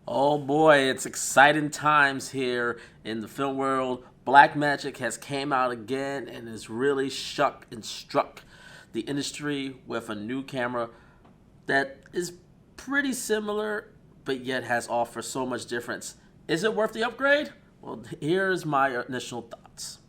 Oh boy, it's exciting times here in the film world. Blackmagic has came out again and has really shook and struck the industry with a new camera that is pretty similar but yet has offered so much difference. Is it worth the upgrade? Well, here's my initial thoughts.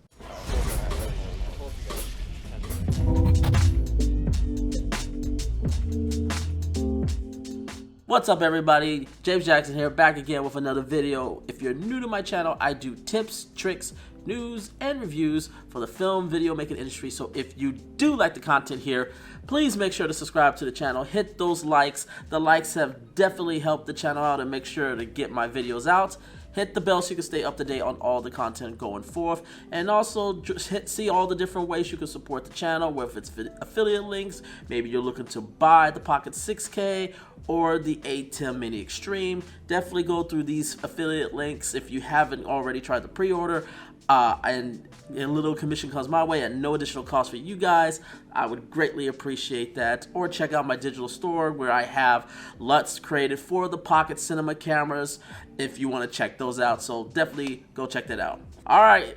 What's up, everybody? James Jackson here, back again with another video. If you're new to my channel, I do tips, tricks, news, and reviews for the film video making industry. So if you do like the content here, please make sure to subscribe to the channel. Hit those likes. The likes have definitely helped the channel out and make sure to get my videos out. Hit the bell so you can stay up to date on all the content going forth, and also just see all the different ways you can support the channel, whether it's affiliate links, maybe you're looking to buy the Pocket 6K or the ATEM Mini Extreme. Definitely go through these affiliate links if you haven't already tried to pre-order. And a little commission comes my way at no additional cost for you guys. I would greatly appreciate that. Or check out my digital store where I have LUTs created for the Pocket Cinema cameras if you want to check those out. So definitely go check that out. All right.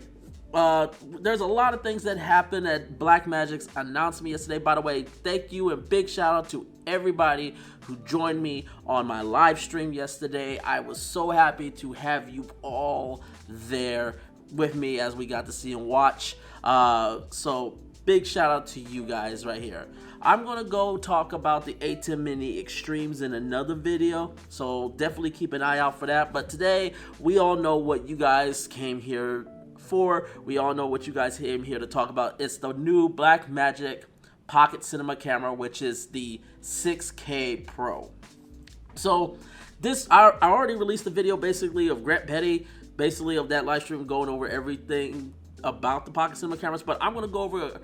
There's a lot of things that happened at Blackmagic's announcement yesterday. By the way, thank you and big shout out to everybody who joined me on my live stream yesterday. I was so happy to have you all there with me as we got to see and watch. So big shout out to you guys right here. I'm gonna go talk about the ATEM Mini Extremes in another video, so definitely keep an eye out for that. But today, we all know what you guys came here for. We all know what you guys came here to talk about. It's the new Blackmagic Pocket Cinema camera, which is the 6K Pro. So this, I already released a video basically of Grant Petty, basically of that live stream going over everything about the Pocket Cinema cameras, but I'm gonna go over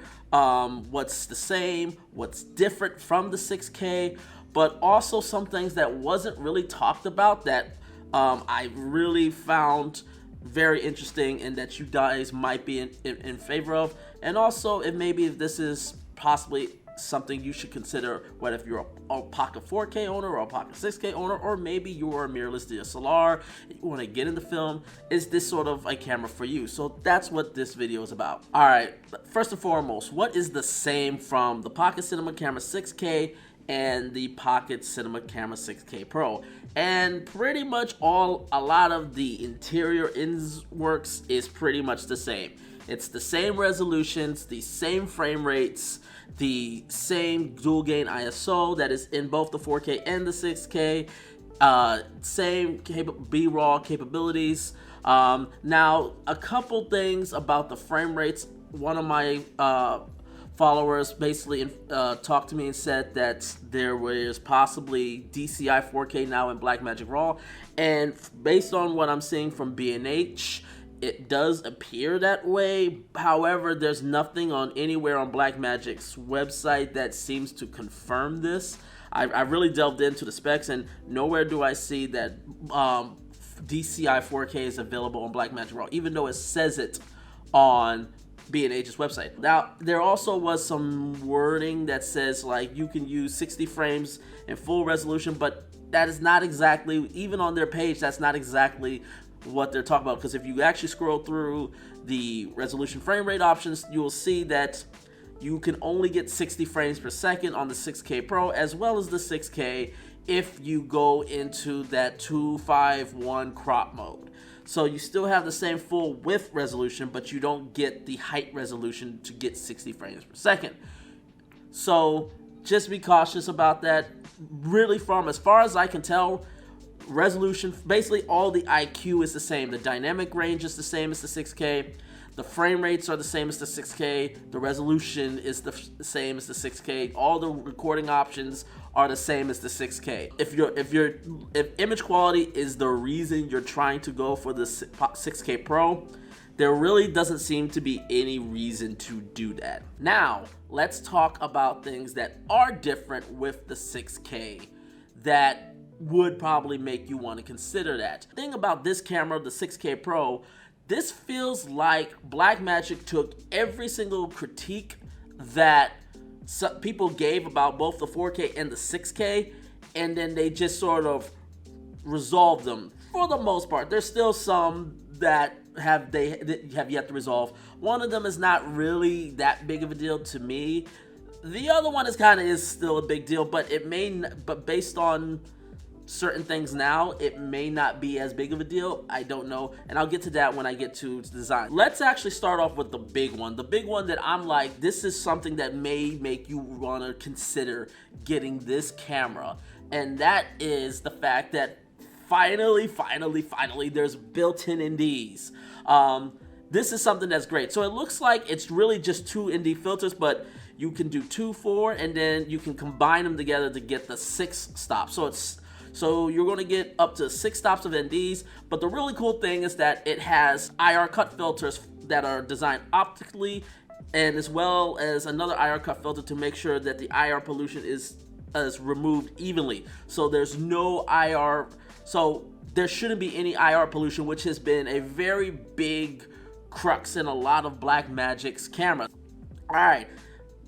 what's the same, what's different from the 6K, but also some things that wasn't really talked about that I really found very interesting and that you guys might be in favor of, and also if maybe if this is possibly something you should consider, whether if you're a Pocket 4K owner or a Pocket 6K owner, or maybe you're a mirrorless DSLR, you want to get into film. Is this sort of a camera for you? So that's what this video is about. All right, first and foremost, what is the same from the Pocket Cinema Camera 6K and the Pocket Cinema Camera 6K Pro? And pretty much a lot of the interior ins works is pretty much the same. It's the same resolutions, the same frame rates, the same dual gain ISO that is in both the 4K and the 6K, same B-RAW capabilities. Now, a couple things about the frame rates. One of my followers basically talked to me and said that there was possibly DCI 4K now in Blackmagic RAW, and based on what I'm seeing from B&H, it does appear that way. However, there's nothing on anywhere on Blackmagic's website that seems to confirm this. I really delved into the specs, and nowhere do I see that DCI 4K is available on Blackmagic RAW, even though it says it on B&H's website. Now, there also was some wording that says like you can use 60 frames in full resolution, but that is not exactly, even on their page, that's not exactly what they're talking about, because if you actually scroll through the resolution frame rate options, you will see that you can only get 60 frames per second on the 6K Pro as well as the 6K if you go into that 251 crop mode. So you still have the same full width resolution, but you don't get the height resolution to get 60 frames per second. So just be cautious about that. Really, from as far as I can tell, resolution, basically all the IQ is the same. The dynamic range is the same as the 6K. The frame rates are the same as the 6K. The resolution is the same as the 6K. All the recording options are the same as the 6K. If image quality is the reason you're trying to go for the 6K Pro, there really doesn't seem to be any reason to do that. Now, let's talk about things that are different with the 6K that would probably make you want to consider that. The thing about this camera, the 6K Pro, this feels like Blackmagic took every single critique that people gave about both the 4K and the 6K, and then they just sort of resolved them for the most part. There's still some that have yet to resolve. One of them is not really that big of a deal to me. The other one is still a big deal, but but based on certain things now, it may not be as big of a deal. I don't know, and I'll get to that when I get to design. Let's actually start off with the big one. The big one that I'm like, this is something that may make you want to consider getting this camera, and that is the fact that finally, there's built-in NDs. This is something that's great. So it looks like it's really just 2 ND filters, but you can do 2, 4, and then you can combine them together to get the 6 stops. So you're going to get up to 6 stops of NDs, but the really cool thing is that it has IR cut filters that are designed optically, and as well as another IR cut filter to make sure that the IR pollution is removed evenly. So there's no IR, so there shouldn't be any IR pollution, which has been a very big crux in a lot of Blackmagic's cameras. All right,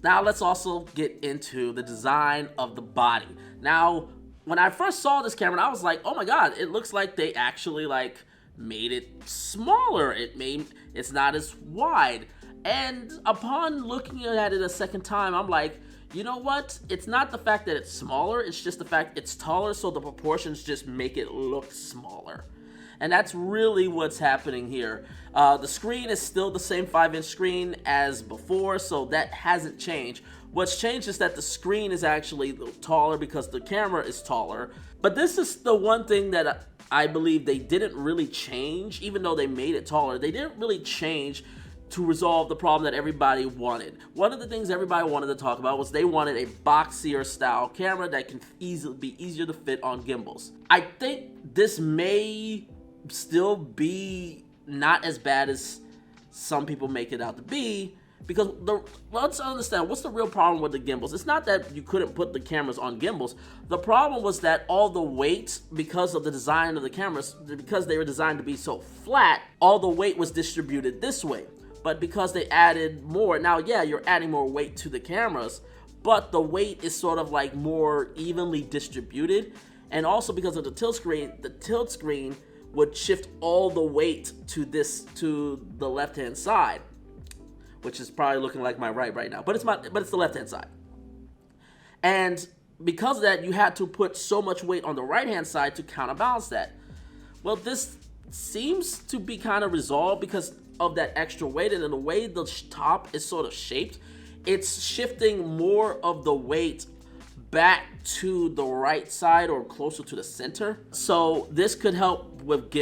now let's also get into the design of the body. Now, when I first saw this camera, I was like, oh my god, it looks like they actually made it smaller. It's not as wide. And upon looking at it a second time, I'm like, you know what? It's not the fact that it's smaller, it's just the fact it's taller, so the proportions just make it look smaller. And that's really what's happening here. The screen is still the same 5-inch screen as before, so that hasn't changed. What's changed is that the screen is actually taller because the camera is taller. But this is the one thing that I believe they didn't really change, even though they made it taller. They didn't really change to resolve the problem that everybody wanted. One of the things everybody wanted to talk about was they wanted a boxier style camera that can be easier to fit on gimbals. I think this may still be not as bad as some people make it out to be, because let's understand what's the real problem with the gimbals. It's not that you couldn't put the cameras on gimbals. The problem was that all the weight, because of the design of the cameras, because they were designed to be so flat, all the weight was distributed this way. But because they added more, now yeah, you're adding more weight to the cameras, but the weight is sort of more evenly distributed. And also because of the tilt screen would shift all the weight to the left-hand side, which is probably looking like my right now, but it's the left-hand side. And because of that, you had to put so much weight on the right-hand side to counterbalance that. Well, this seems to be kind of resolved because of that extra weight, and in the way the top is sort of shaped, it's shifting more of the weight back to the right side or closer to the center. So this could help with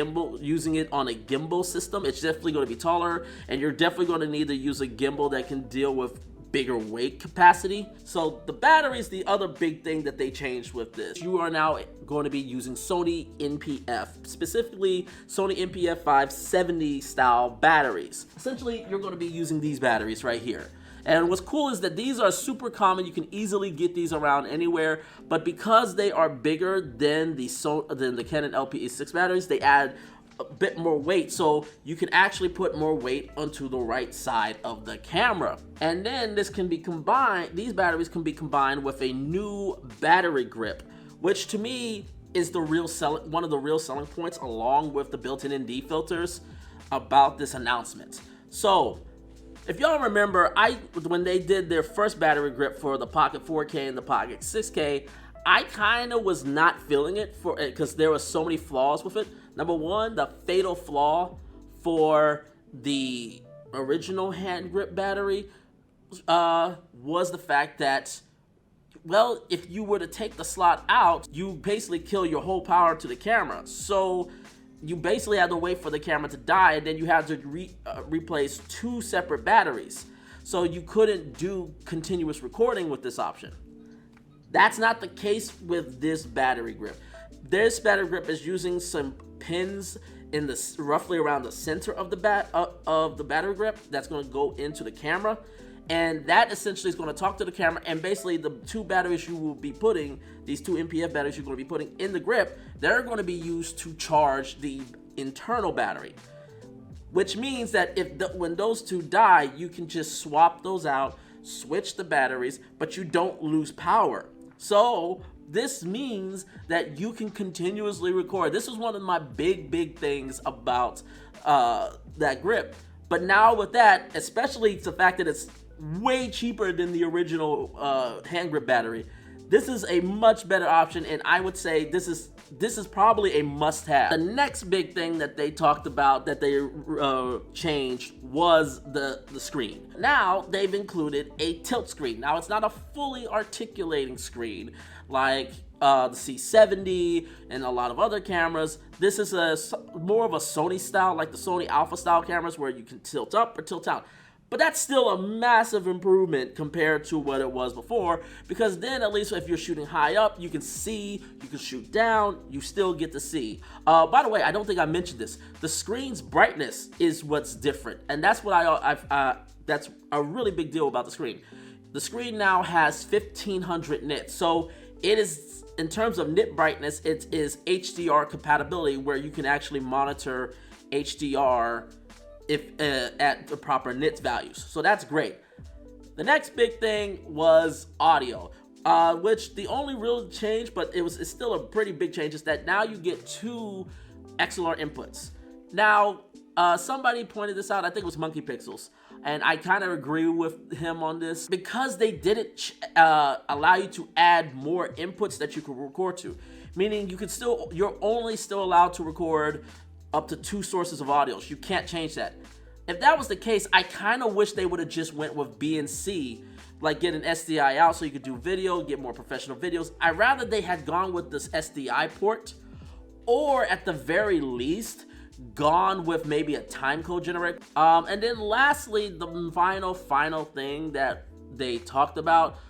using it on a gimbal system. It's definitely going to be taller, and you're definitely going to need to use a gimbal that can deal with bigger weight capacity. So the battery is the other big thing that they changed with this. You are now going to be using Sony NP-F, specifically Sony NP-F 570 style batteries. Essentially, you're going to be using these batteries right here. And what's cool is that these are super common. You can easily get these around anywhere, but because they are bigger than the Canon LPE6 batteries, they add a bit more weight, so you can actually put more weight onto the right side of the camera. And then these batteries can be combined with a new battery grip, which to me is one of the real selling points, along with the built-in ND filters, about this announcement. So if y'all remember, when they did their first battery grip for the Pocket 4K and the Pocket 6K, I kind of was not feeling it because there were so many flaws with it. Number one, the fatal flaw for the original hand grip battery was the fact that, well, if you were to take the slot out, you basically kill your whole power to the camera. So you basically had to wait for the camera to die, and then you had to replace 2 separate batteries. So you couldn't do continuous recording with this option. That's not the case with this battery grip. This battery grip is using some pins in roughly around the center of the battery grip that's going to go into the camera, and that essentially is going to talk to the camera. And basically, the 2 batteries you will be putting, these 2 NP-F batteries you're going to be putting in the grip, they're going to be used to charge the internal battery. Which means that when those 2 die, you can just swap those out, switch the batteries, but you don't lose power. So this means that you can continuously record. This is one of my big things about that grip. But now with that, especially the fact that it's way cheaper than the original hand grip battery, this is a much better option, and I would say this is probably a must-have. The next big thing that they talked about that they changed was the screen. Now they've included a tilt screen. Now it's not a fully articulating screen like the C70 and a lot of other cameras. This is more of a Sony style, like the Sony Alpha style cameras where you can tilt up or tilt out. But that's still a massive improvement compared to what it was before, because then at least if you're shooting high up, you can see, you can shoot down, you still get to see. By the way, I don't think I mentioned this. The screen's brightness is what's different, and that's what that's a really big deal about the screen. The screen now has 1500 nits, so it is, in terms of nit brightness, it is HDR compatibility, where you can actually monitor HDR if at the proper nits values. So that's great. The next big thing was audio, which the only real change, but it's still a pretty big change, is that now you get 2 XLR inputs. Now, somebody pointed this out, I think it was Monkey Pixels, and I kind of agree with him on this, because they didn't allow you to add more inputs that you could record to, meaning you're only still allowed to record up to 2 sources of audio. You can't change that. If that was the case, I kind of wish they would have just went with BNC, like get an SDI out so you could do video, get more professional videos. I'd rather they had gone with this SDI port, or at the very least, gone with maybe a timecode generator. And then lastly, the final thing that they talked about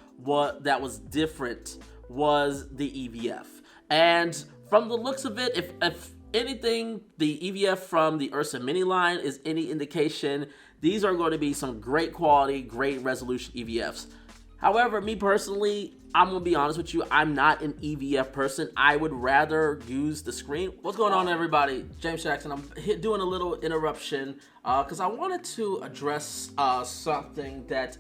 that was different was the EVF. And from the looks of it, if anything, the EVF from the Ursa Mini line is any indication, these are going to be some great quality, great resolution EVFs. However, me personally, I'm going to be honest with you, I'm not an EVF person. I would rather use the screen. What's going on, everybody? James Jackson. I'm doing a little interruption because I wanted to address something that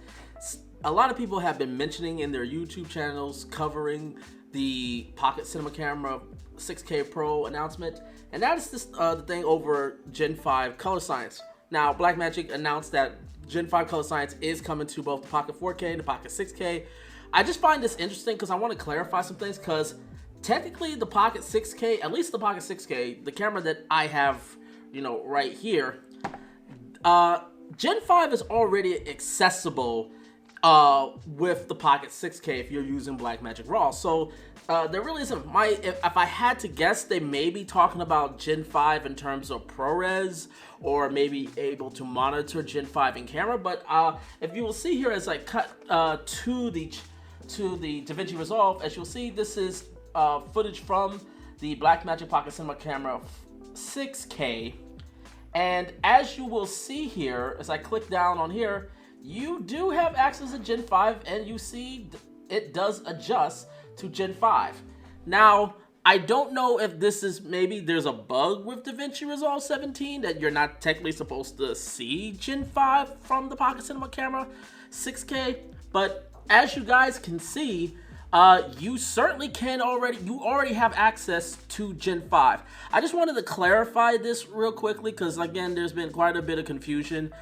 a lot of people have been mentioning in their YouTube channels covering the Pocket Cinema Camera 6K Pro announcement, and that is the thing over Gen 5 Color Science. Now, Blackmagic announced that Gen 5 Color Science is coming to both the Pocket 4K and the Pocket 6K. I just find this interesting because I want to clarify some things, because technically the Pocket 6K, at least the Pocket 6K, the camera that I have, right here, Gen 5 is already accessible with the Pocket 6K if you're using Blackmagic RAW. So there really isn't. If I had to guess, they may be talking about Gen 5 in terms of ProRes, or maybe able to monitor Gen 5 in camera. But if you will see here, as I cut to the DaVinci Resolve, as you'll see, this is footage from the Blackmagic Pocket Cinema Camera 6K. And as you will see here, as I click down on here, you do have access to Gen 5, and you see it does adjust to Gen 5. Now, I don't know if this is, maybe there's a bug with DaVinci Resolve 17 that you're not technically supposed to see Gen 5 from the Pocket Cinema Camera 6K, but as you guys can see, you certainly already have access to Gen 5. I just wanted to clarify this real quickly, because again, there's been quite a bit of confusion.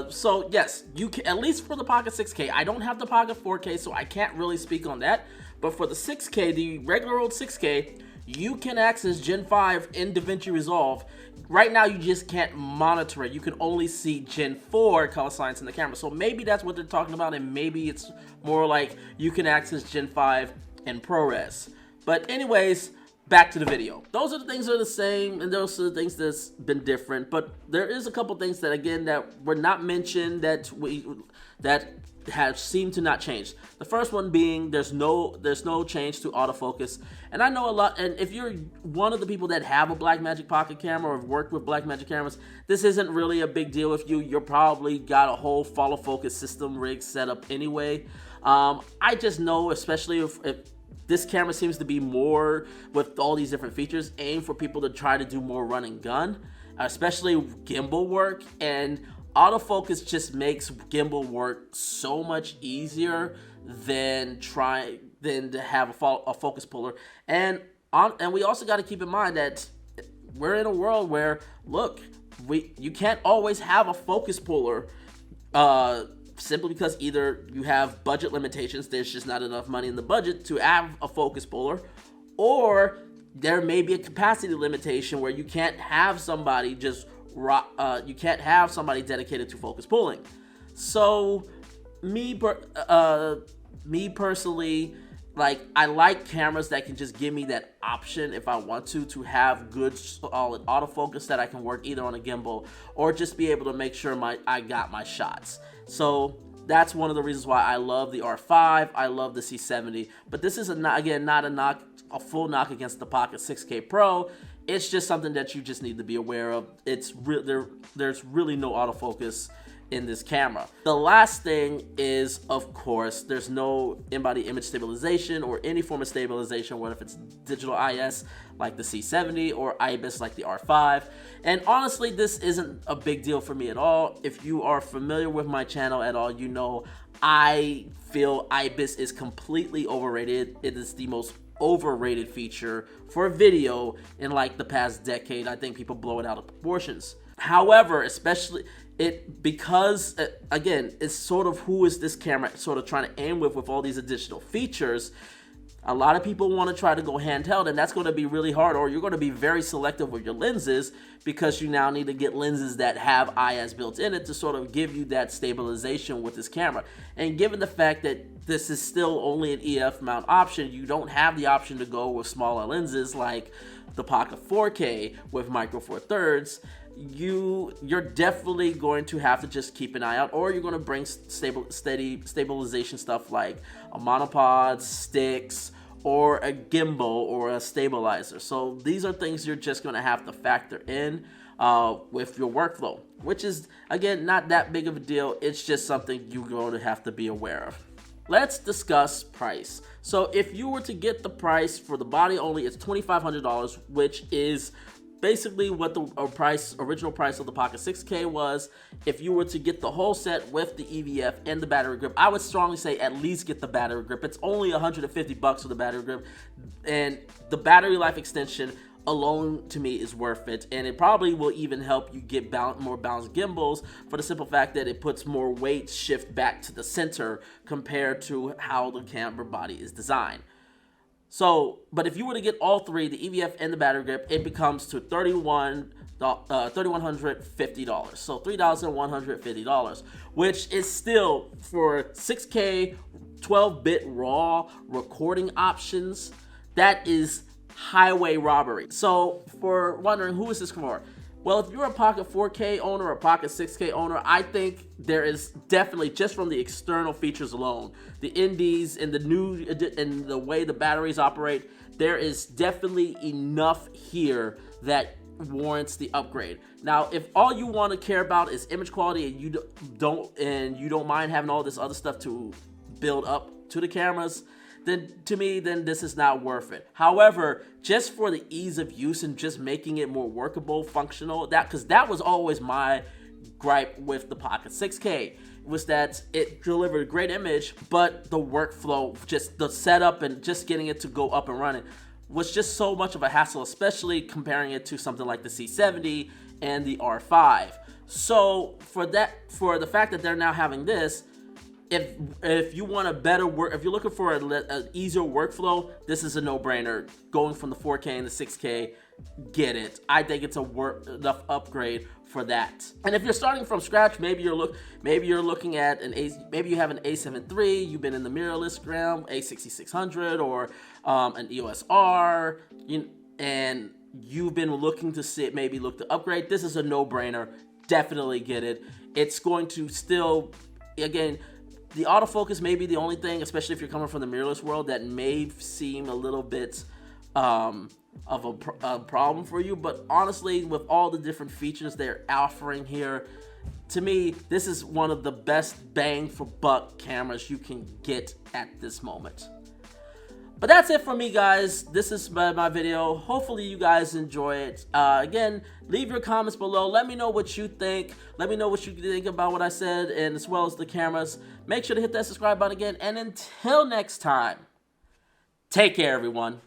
So yes, you can, at least for the Pocket 6K. I don't have the Pocket 4K, so I can't really speak on that. But for the 6K, the regular old 6K, you can access Gen 5 in DaVinci Resolve. Right now, you just can't monitor it. You can only see Gen 4 color science in the camera. So maybe that's what they're talking about, and maybe it's more like you can access Gen 5 in ProRes. But anyways, back to the video. Those are the things that are the same, and those are the things that's been different. But there is a couple things that, again, that were not mentioned that have seemed to not change. The first one being there's no change to autofocus. And I know a lot, and if you're one of the people that have a Blackmagic Pocket camera or have worked with Blackmagic cameras, this isn't really a big deal with you. You're probably got a whole follow focus system rig set up anyway. I just know, especially if this camera seems to be more, with all these different features, aimed for people to try to do more run and gun, especially gimbal work, and autofocus just makes gimbal work so much easier than than to have a focus puller. And we also got to keep in mind that we're in a world where, look, you can't always have a focus puller, simply because either you have budget limitations, there's just not enough money in the budget to have a focus puller, or there may be a capacity limitation where you can't have somebody dedicated to focus pulling. So me personally, like, I like cameras that can just give me that option if I want to have good solid autofocus that I can work either on a gimbal or just be able to make sure I got my shots. So that's one of the reasons why I love the R5, I love the C70. But this is not a full knock against the Pocket 6K Pro. It's just something that you just need to be aware of. There's really no autofocus in this camera. The last thing is, of course, there's no in-body image stabilization or any form of stabilization, whether if it's digital IS like the C70 or IBIS like the R5. And honestly, this isn't a big deal for me at all. If you are familiar with my channel at all, you know I feel IBIS is completely overrated. It is the most overrated feature for video in like the past decade. I think people blow it out of proportions. However, especially because again, it's sort of who is this camera sort of trying to aim with all these additional features. A lot of people want to try to go handheld, and that's going to be really hard, or you're going to be very selective with your lenses because you now need to get lenses that have IS built in it to sort of give you that stabilization with this camera. And given the fact that this is still only an EF mount option, you don't have the option to go with smaller lenses like the Pocket 4K with micro four thirds. You're definitely going to have to just keep an eye out, or you're going to bring steady stabilization stuff like a monopod, sticks, or a gimbal or a stabilizer. So these are things you're just going to have to factor in with your workflow, which is, again, not that big of a deal. It's just something you're going to have to be aware of. Let's discuss price. So if you were to get the price for the body only, it's $2,500, which is basically what the original price of the Pocket 6K was. If you were to get the whole set with the EVF and the battery grip, I would strongly say at least get the battery grip. It's only $150 for the battery grip, and the battery life extension alone to me is worth it, and it probably will even help you get more balanced gimbals for the simple fact that it puts more weight shift back to the center compared to how the camera body is designed. So, but if you were to get all three, the EVF and the battery grip, it becomes to $3,150. So $3,150, which is still, for 6K 12-bit RAW recording options, that is highway robbery. So for wondering, who is this for? Well, if you're a Pocket 4K owner or a Pocket 6K owner, I think there is definitely, just from the external features alone, the indies and the way the batteries operate, there is definitely enough here that warrants the upgrade. Now, if all you want to care about is image quality and you don't mind having all this other stuff to build up to the cameras, then to me, this is not worth it. However, just for the ease of use and just making it more workable, functional, because that was always my gripe with the Pocket 6K, was that it delivered a great image, but the workflow, just the setup and just getting it to go up and running was just so much of a hassle, especially comparing it to something like the C70 and the R5. So for the fact that they're now having this, if you want a better if you're looking for an easier workflow, this is a no-brainer. Going from the 4K and the 6K, get it. I think it's enough upgrade for that. And if you're starting from scratch, maybe you're looking at maybe you have an A7 III, you've been in the mirrorless realm, A6600 or an EOS R, and you've been looking to upgrade. This is a no-brainer. Definitely get it. It's going to still, again, the autofocus may be the only thing, especially if you're coming from the mirrorless world, that may seem a little bit of a problem for you. But honestly, with all the different features they're offering here, to me, this is one of the best bang for buck cameras you can get at this moment. But that's it for me, guys. This is my video. Hopefully you guys enjoy it. Again, leave your comments below. Let me know what you think. Let me know what you think about what I said, and as well as the cameras. Make sure to hit that subscribe button again. And until next time, Take care, everyone.